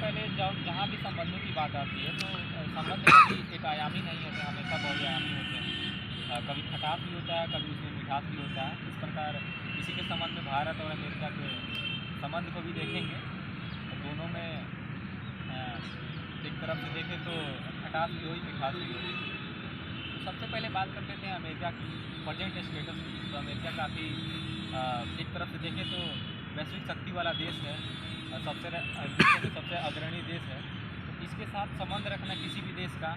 पहले जब जहाँ भी संबंधों की बात आती है तो संबंध कभी एक आयामी नहीं होते, हमेशा बहुआयामी होते हैं। कभी खटास भी होता है, कभी उसमें मिठास भी होता है। इस प्रकार इसी के संबंध में भारत और अमेरिका के संबंध को भी देखेंगे। तो दोनों में एक तरफ से देखें तो खटास भी हुई, मिठास भी हुई। तो सबसे पहले बात कर लेते हैं अमेरिका की प्रेजेंट स्टेटस की। तो अमेरिका काफ़ी एक तरफ से देखें तो वैश्विक शक्ति वाला देश है, विश्व में सबसे अग्रणी देश है। तो इसके साथ संबंध रखना किसी भी देश का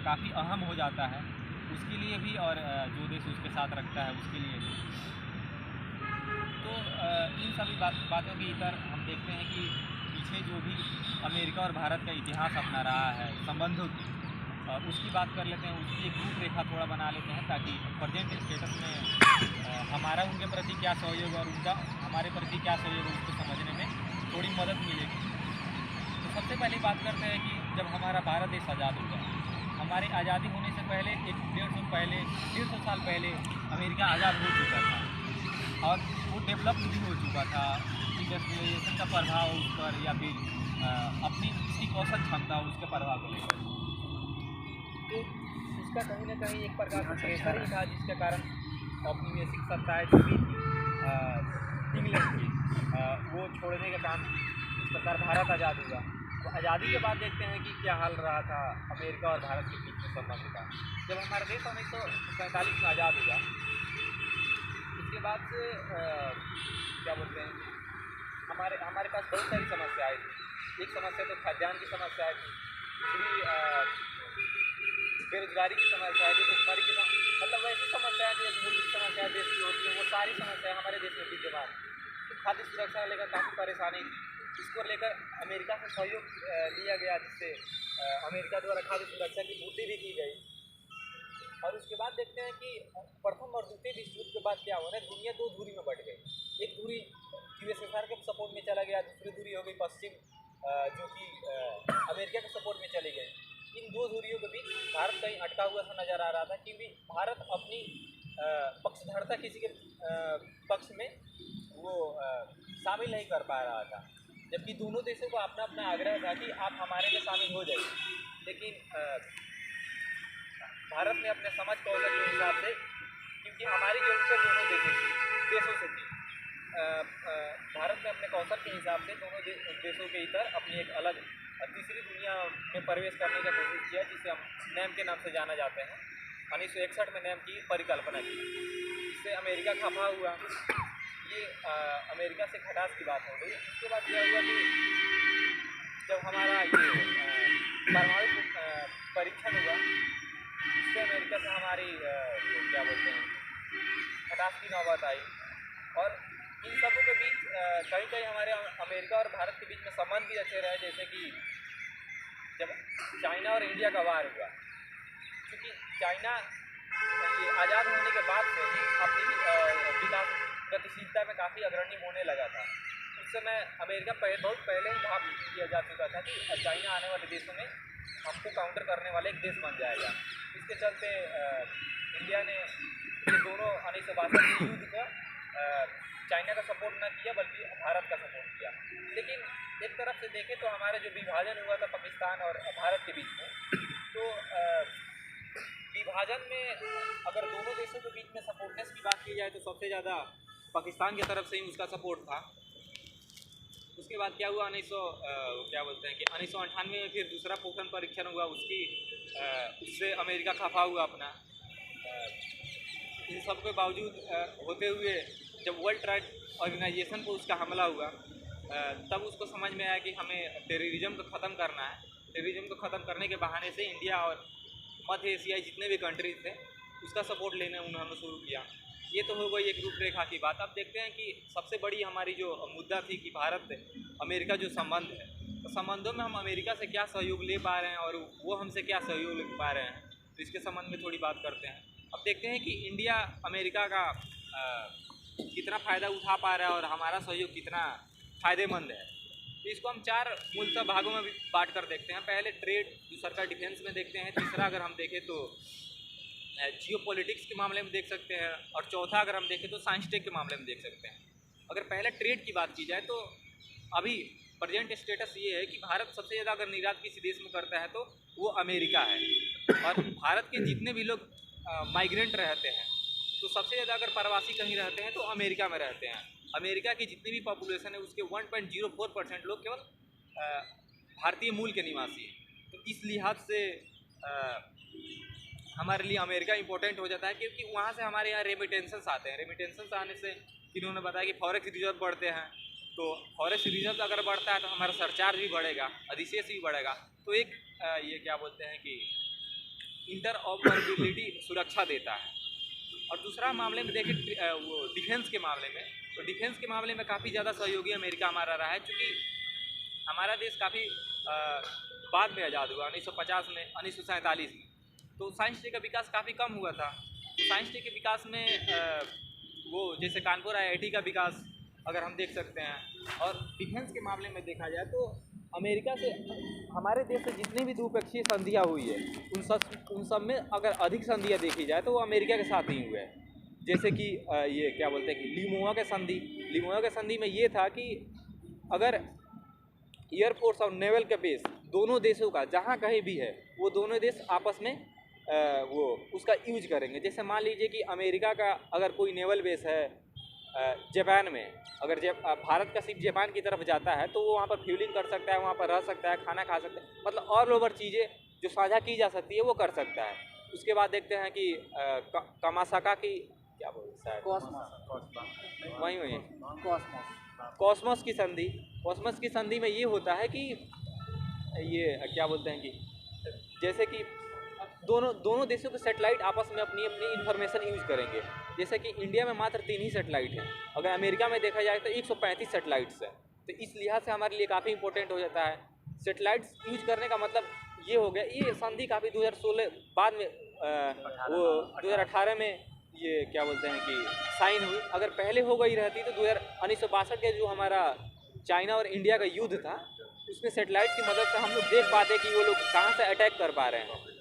काफ़ी अहम हो जाता है, उसके लिए भी और जो देश उसके साथ रखता है उसके लिए भी। तो इन सभी बातों के इतर हम देखते हैं कि पीछे जो भी अमेरिका और भारत का इतिहास अपना रहा है संबंधों की, उसकी बात कर लेते हैं। उसकी एक रूपरेखा थोड़ा बना लेते हैं ताकि प्रेजेंट स्टेटस में हमारा उनके प्रति क्या सहयोग और उनका हमारे प्रति क्या सहयोग है उसको समझने में थोड़ी मदद मिलेगी। तो सबसे पहले बात करते हैं कि जब हमारा भारत देश आज़ाद हुआ, हमारे आज़ादी होने से पहले 150 साल पहले अमेरिका आज़ाद हो चुका था और वो डेवलप्ड भी हो चुका था। इंडस्ट्रियलाइजेशन का प्रभाव उस पर या फिर अपनी इसकी कौशल क्षमता उसके प्रभाव को लेकर, तो उसका कहीं ना कहीं एक प्रकार का प्रेशर ही था जिसके कारण औपनिवेशिक सत्ताएँ जो भी थी इंग्लैंड की, वो छोड़ने का काम इस प्रकार भारत आज़ाद हुआ। तो आज़ादी के बाद देखते हैं कि क्या हाल रहा था अमेरिका और भारत के बीच में संबंध का। जब हमारा देश 1947 में आज़ाद हुआ, उसके बाद से क्या बोलते हैं, हमारे पास बहुत सारी समस्याएँ थी। एक समस्या तो खाद्यान्न की समस्याएँ थी, दूसरी बेरोजगारी की समस्या है, भुखमरी की मतलब वैसी समस्याएँ जो मूलभूत समस्याएँ देश की होती हैं, वो सारी समस्याएँ हमारे देश में विद्यमान। तो खाद्य सुरक्षा लेकर काफ़ी परेशानी थी, इसको लेकर अमेरिका से सहयोग लिया गया, जिससे अमेरिका द्वारा खाद्य सुरक्षा की पूर्ति भी की गई। और उसके बाद देखते हैं कि प्रथम और द्वितीय विश्व युद्ध के बाद क्या हुआ ना, दुनिया दो धुरी में बढ़ गई। एक धुरी यूएसएसआर के सपोर्ट में चला गया, दूसरी धुरी हो गई पश्चिम जो कि अमेरिका के सपोर्ट में चली गई। इन दो धुरियों के बीच भारत कहीं अटका हुआ सा नज़र आ रहा था, क्योंकि भारत अपनी पक्षधरता किसी के पक्ष में वो शामिल नहीं कर पा रहा था, जबकि दोनों देशों को अपना अपना आग्रह था कि आप हमारे में शामिल हो जाइए। लेकिन भारत ने अपने समझ कौशल के हिसाब से, क्योंकि हमारी जरूरतें दोनों देशों से थी, भारत ने अपने कौशल के हिसाब से दोनों देशों के इतर अपनी एक अलग तीसरी दुनिया में प्रवेश करने का कोशिश किया, जिसे हम नैम के नाम से जाना जाते हैं। 1961 में नैम की परिकल्पना की, इससे अमेरिका खफा हुआ। ये अमेरिका से खटास की बात हो गई। उसके बाद क्या हुआ कि जब हमारा ये परमाणु परीक्षण हुआ, इससे अमेरिका से हमारी क्या बोलते हैं खटास की नौबत आई। और इन सबों के बीच कहीं कहीं हमारे अमेरिका और भारत के बीच में संबंध भी अच्छे रहे, जैसे कि जब चाइना और इंडिया का वार हुआ, क्योंकि चाइना ये आज़ाद होने के बाद से ही अपनी विकास गतिशीलता में काफ़ी अग्रणी होने लगा था। उस समय अमेरिका बहुत पहले ही भाव किया जा चुका था कि चाइना आने वाले देशों में हमको काउंटर करने वाले एक देश बन जाएगा। इसके चलते इंडिया ने ये दोनों 1962 के युद्ध का चाइना का सपोर्ट न किया, बल्कि भारत का सपोर्ट किया। लेकिन एक तरफ से देखें तो हमारा जो विभाजन हुआ था पाकिस्तान और भारत के बीच में, तो विभाजन में अगर दोनों देशों के बीच में सपोर्टनेस की बात की जाए तो सबसे ज़्यादा पाकिस्तान की तरफ से ही उसका सपोर्ट था। उसके बाद क्या हुआ, 1998 में फिर दूसरा पोखरण परीक्षण हुआ, उससे अमेरिका खफा हुआ अपना। इन सब के बावजूद होते हुए जब वर्ल्ड ट्रेड ऑर्गेनाइजेशन को उसका हमला हुआ, तब उसको समझ में आया कि हमें टेररिज्म को ख़त्म करना है। टेररिज्म को ख़त्म करने के बहाने से इंडिया और मध्य एशियाई जितने भी कंट्रीज थे उसका सपोर्ट लेने उन्होंने शुरू किया। ये तो हो गई एक रूपरेखा की बात। अब देखते हैं कि सबसे बड़ी हमारी जो मुद्दा थी कि भारत अमेरिका जो संबंध है, तो संबंधों में हम अमेरिका से क्या सहयोग ले पा रहे हैं और वो हमसे क्या सहयोग ले पा रहे हैं, तो इसके संबंध में थोड़ी बात करते हैं। अब देखते हैं कि इंडिया अमेरिका का कितना फ़ायदा उठा पा रहा है और हमारा सहयोग कितना फ़ायदेमंद है। तो इसको हम 4 मूलतः भागों में बांट कर देखते हैं। पहले ट्रेड, दूसरा का डिफेंस में देखते हैं, तीसरा अगर हम देखें तो जियोपॉलिटिक्स के मामले में देख सकते हैं, और चौथा अगर हम देखें तो साइंस टेक के मामले में देख सकते हैं। अगर पहले ट्रेड की बात की जाए तो अभी प्रेजेंट स्टेटस ये है कि भारत सबसे ज़्यादा अगर निर्यात किसी देश में करता है तो वो अमेरिका है। और भारत के जितने भी लोग माइग्रेंट रहते हैं तो सबसे ज़्यादा अगर प्रवासी कहीं रहते हैं तो अमेरिका में रहते हैं। अमेरिका की जितनी भी पॉपुलेशन है उसके 1.04% लोग केवल भारतीय मूल के निवासी हैं। तो इस लिहाज से हमारे लिए अमेरिका इंपॉर्टेंट हो जाता है, क्योंकि वहाँ से हमारे यहाँ रेमिटेंसेस आते हैं। रेमिटेंसेस आने से इन्होंने बताया कि फॉरेक्स रिजर्व बढ़ते हैं, तो फॉरेक्स रिजर्व अगर बढ़ता है तो हमारा सरचार्ज भी बढ़ेगा, अधिशेष भी बढ़ेगा। तो एक ये क्या बोलते हैं कि इंटरऑपरेबिलिटी सुरक्षा देता है। और दूसरा मामले में देखें वो डिफेंस के मामले में, तो डिफेंस के मामले में काफ़ी ज़्यादा सहयोगी अमेरिका हमारा रहा है, क्योंकि हमारा देश काफ़ी बाद में आज़ाद हुआ 1950 में, 1947 में। तो साइंस टे का विकास काफ़ी कम हुआ था। तो साइंस टे के विकास में वो जैसे कानपुर IIT का विकास अगर हम देख सकते हैं। और डिफेंस के मामले में देखा जाए तो अमेरिका से हमारे देश से जितनी भी द्विपक्षीय संधियाँ हुई है उन सब में अगर अधिक संधियाँ देखी जाए तो वो अमेरिका के साथ ही हुए हैं। जैसे कि ये क्या बोलते हैं कि लिमोआ के संधि में ये था कि अगर एयरफोर्स और नेवल के बेस दोनों देशों का जहाँ कहीं भी है वो दोनों देश आपस में वो उसका यूज करेंगे। जैसे मान लीजिए कि अमेरिका का अगर कोई नेवल बेस है जापान में, अगर भारत का शिप जापान की तरफ जाता है तो वो वहाँ पर फ्यूलिंग कर सकता है, वहाँ पर रह सकता है, खाना खा सकता है, मतलब ऑल ओवर चीज़ें जो साझा की जा सकती है वो कर सकता है। उसके बाद देखते हैं कि कामासाका की क्या बोलते हैं, वही कॉस्मोस की संधि में ये होता है कि ये क्या बोलते हैं कि जैसे कि दोनों देशों के सैटेलाइट आपस में अपनी अपनी इंफॉर्मेशन यूज करेंगे। जैसे कि इंडिया में मात्र 3 ही सैटेलाइट हैं, अगर अमेरिका में देखा जाए तो 135 सैटेलाइट्स हैं। तो इस लिहाज से हमारे लिए काफ़ी इंपॉर्टेंट हो जाता है। सैटेलाइट्स यूज करने का मतलब ये हो गया। ये संधि काफ़ी 2016 बाद में वो 2018 में ये क्या बोलते हैं कि साइन हुई। अगर पहले हो गई रहती तो 1962 के जो हमारा चाइना और इंडिया का युद्ध था उसमें सैटेलाइट की मदद से हम लोग देख पाते कि वो लोग कहाँ से अटैक कर पा रहे हैं।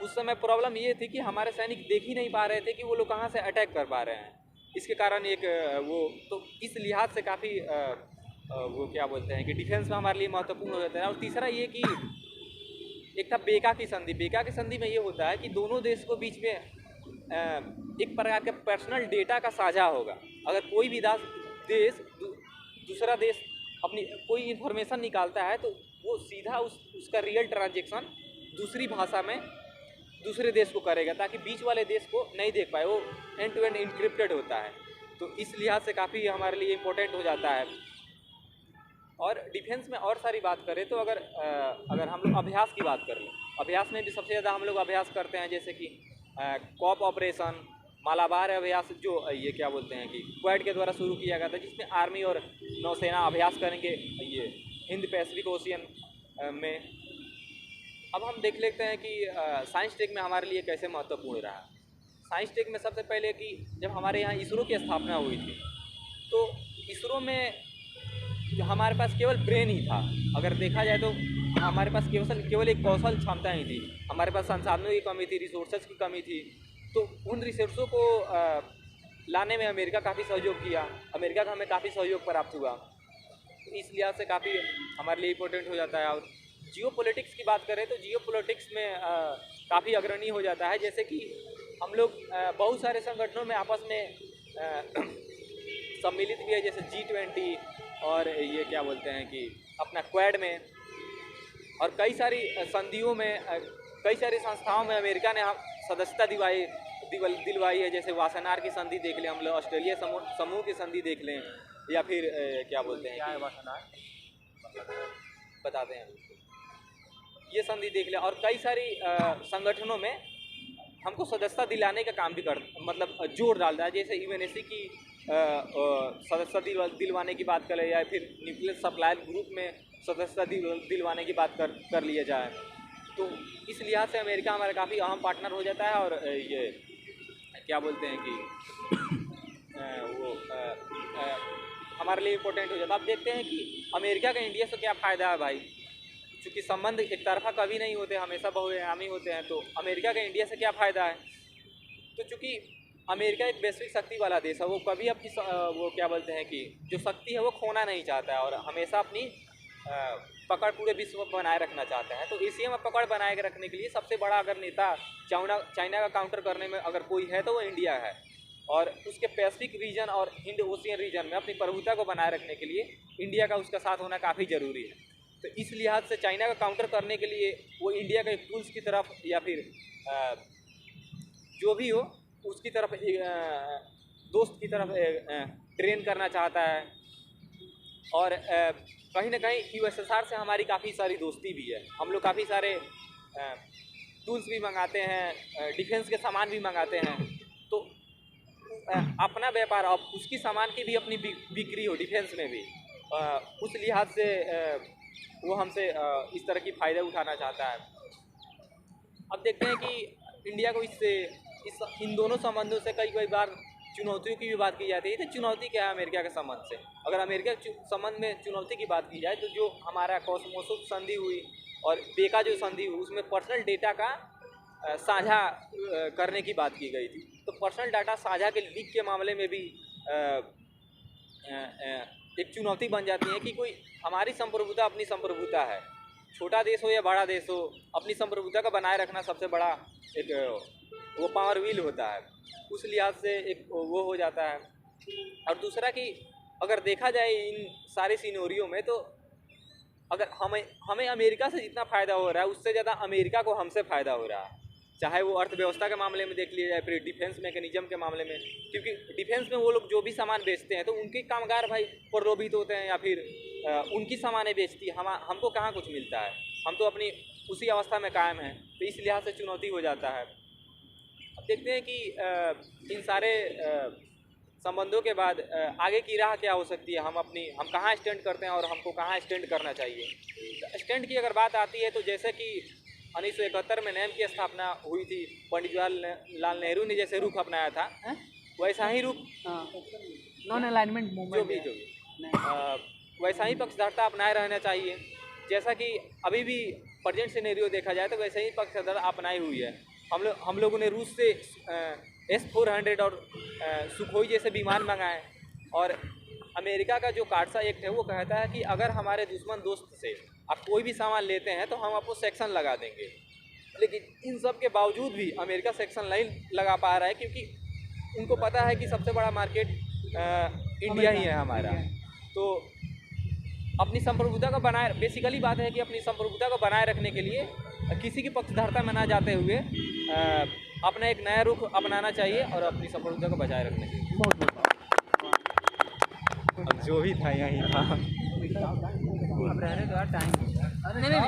उस समय प्रॉब्लम ये थी कि हमारे सैनिक देख ही नहीं पा रहे थे कि वो लोग कहाँ से अटैक कर पा रहे हैं। इसके कारण एक वो तो इस लिहाज से काफ़ी वो क्या बोलते हैं कि डिफेंस में हमारे लिए महत्वपूर्ण हो जाता है। और तीसरा ये कि एक था बेका की संधि में ये होता है कि दोनों देश को बीच में एक प्रकार का पर्सनल डेटा का साझा होगा। अगर कोई भी देश दूसरा देश अपनी कोई इन्फॉर्मेशन निकालता है तो वो सीधा उसका रियल ट्रांजेक्शन दूसरी भाषा में दूसरे देश को करेगा, ताकि बीच वाले देश को नहीं देख पाए। वो एंड टू एंड इनक्रिप्टेड होता है। तो इस लिहाज से काफ़ी हमारे लिए इम्पोर्टेंट हो जाता है। और डिफेंस में और सारी बात करें तो अगर हम लोग अभ्यास की बात कर लें, अभ्यास में भी सबसे ज़्यादा हम लोग अभ्यास करते हैं, जैसे कि कॉप ऑपरेशन, मालाबार अभ्यास, जो ये क्या बोलते हैं कि क्वाड के द्वारा शुरू किया गया था, जिसमें आर्मी और नौसेना अभ्यास करेंगे ये हिंद पैसिफिक ओशियन में। अब हम देख लेते हैं कि साइंस टेक में हमारे लिए कैसे महत्वपूर्ण रहा। साइंस टेक में सबसे पहले कि जब हमारे यहाँ इसरो की स्थापना हुई थी तो इसरो में हमारे पास केवल ब्रेन ही था। अगर देखा जाए तो हमारे पास केवल एक कौशल क्षमता ही थी। हमारे पास संसाधनों की कमी थी, रिसोर्सेज की कमी थी। तो उन रिसोर्सों को लाने में अमेरिका काफ़ी सहयोग किया, अमेरिका का हमें काफ़ी सहयोग प्राप्त हुआ। तो इस लिहाज से काफ़ी हमारे लिए इम्पोर्टेंट हो जाता है। और जियो पॉलिटिक्स की बात करें तो जियो पॉलिटिक्स में काफ़ी अग्रणी हो जाता है। जैसे कि हम लोग बहुत सारे संगठनों में आपस में सम्मिलित भी है, जैसे G20 और ये क्या बोलते हैं कि अपना क्वाड में, और कई सारी संधियों में, कई सारी संस्थाओं में अमेरिका ने हम सदस्यता दिलवाई है। जैसे वासेनार की संधि देख लें हम लोग, ऑस्ट्रेलिया समूह की संधि देख लें, या फिर क्या बोलते हैं, क्या है वासेनार बताते हैं, ये संधि देख लें। और कई सारी संगठनों में हमको सदस्यता दिलाने का काम भी मतलब जोर डालता है। जैसे यूएनएससी की सदस्यता दिलवाने की बात करें, या फिर न्यूक्लियर सप्लायर ग्रुप में सदस्यता दिलवाने की बात कर लिया जाए। तो इस लिहाज से अमेरिका हमारा काफ़ी अहम पार्टनर हो जाता है। और ये क्या बोलते हैं कि हमारे लिए इम्पोर्टेंट हो जाता है। अब देखते हैं कि अमेरिका का इंडिया से क्या फ़ायदा है भाई। चूँकि संबंध एक तरफा कभी नहीं होते, हमेशा बहुआयामी होते हैं। तो अमेरिका का इंडिया से क्या फ़ायदा है, तो चूँकि अमेरिका एक वैश्विक शक्ति वाला देश है, वो कभी अपनी वो क्या बोलते हैं कि जो शक्ति है वो खोना नहीं चाहता है और हमेशा अपनी पकड़ पूरे विश्व में बनाए रखना चाहता है। तो एशिया में पकड़ बनाए रखने के लिए सबसे बड़ा अगर नेता चाइना का काउंटर करने में अगर कोई है तो वो इंडिया है, और उसके पैसिफिक रीजन और हिंद ओशियन रीजन में अपनी प्रभुता को बनाए रखने के लिए इंडिया का उसका साथ होना काफ़ी ज़रूरी है। तो इस लिहाज से चाइना का काउंटर करने के लिए वो इंडिया के टूल्स की तरफ या फिर जो भी हो उसकी तरफ दोस्त की तरफ ट्रेन करना चाहता है। और कहीं ना कहीं यूएसएसआर से हमारी काफ़ी सारी दोस्ती भी है, हम लोग काफ़ी सारे टूल्स भी मंगाते हैं, डिफेंस के सामान भी मंगाते हैं। तो अपना व्यापार अब उसकी सामान की भी अपनी बिक्री हो डिफेंस में भी, उस लिहाज से वो हमसे इस तरह की फ़ायदा उठाना चाहता है। अब देखते हैं कि इंडिया को इन दोनों संबंधों से कई बार चुनौतियों की भी बात की जाती है। तो चुनौती क्या है अमेरिका के संबंध से? अगर अमेरिका के संबंध में चुनौती की बात की जाए तो जो हमारा कॉस्मोसो संधि हुई और बेका जो संधि हुई उसमें पर्सनल डेटा का साझा करने की बात की गई थी। तो पर्सनल डाटा साझा के लीक के मामले में भी एक चुनौती बन जाती है कि कोई हमारी संप्रभुता अपनी संप्रभुता है, छोटा देश हो या बड़ा देश हो, अपनी संप्रभुता का बनाए रखना सबसे बड़ा एक वो पावर व्हील होता है। उस लिहाज से एक वो हो जाता है। और दूसरा कि अगर देखा जाए इन सारे सिनेरियो में तो अगर हमें अमेरिका से जितना फ़ायदा हो रहा है उससे ज़्यादा अमेरिका को हमसे फ़ायदा हो रहा है, चाहे वो अर्थव्यवस्था के मामले में देख लिया जाए, फिर डिफेंस मैकेनिज्म के मामले में, क्योंकि डिफेंस में वो लोग जो भी सामान बेचते हैं तो उनके कामगार भाई प्रलोभित होते हैं या फिर उनकी सामानें बेचती है, हमको कहाँ कुछ मिलता है, हम तो अपनी उसी अवस्था में कायम हैं। तो इस लिहाज से चुनौती हो जाता है। अब देखते हैं कि इन सारे संबंधों के बाद आगे की राह क्या हो सकती है, हम कहाँ स्टैंड करते हैं और हमको कहाँ स्टैंड करना चाहिए। तो स्टैंड की अगर बात आती है तो जैसे कि 1971 में नैम की स्थापना हुई थी, पंडित जवाहरलाल नेहरू ने जैसे रुख अपनाया था वैसा ही रुख नॉन अलाइनमेंट मूवमेंट जो भी वैसा ही पक्षधरता अपनाए रहना चाहिए। जैसा कि अभी भी प्रेजेंट सिनेरियो देखा जाए तो वैसे ही पक्षधरता अपनाई हुई है। हम लोगों ने रूस से S-400 और सुखोई जैसे विमान मंगाए, और अमेरिका का जो कार्सा एक्ट है वो कहता है कि अगर हमारे दुश्मन दोस्त से आप कोई भी सामान लेते हैं तो हम आपको सेक्शन लगा देंगे। लेकिन इन सब के बावजूद भी अमेरिका सेक्शन नहीं लगा पा रहा है क्योंकि उनको पता है कि सबसे बड़ा मार्केट इंडिया ही है हमारा। तो अपनी संप्रभुता को बेसिकली बात है कि अपनी संप्रभुता को बनाए रखने के लिए किसी की पक्षधरता में ना जाते हुए अपना एक नया रुख अपनाना चाहिए और अपनी संप्रभुता को बचाए रखना चाहिए। अब जो भी था यही था। अब रहने दो यार टाइम। नहीं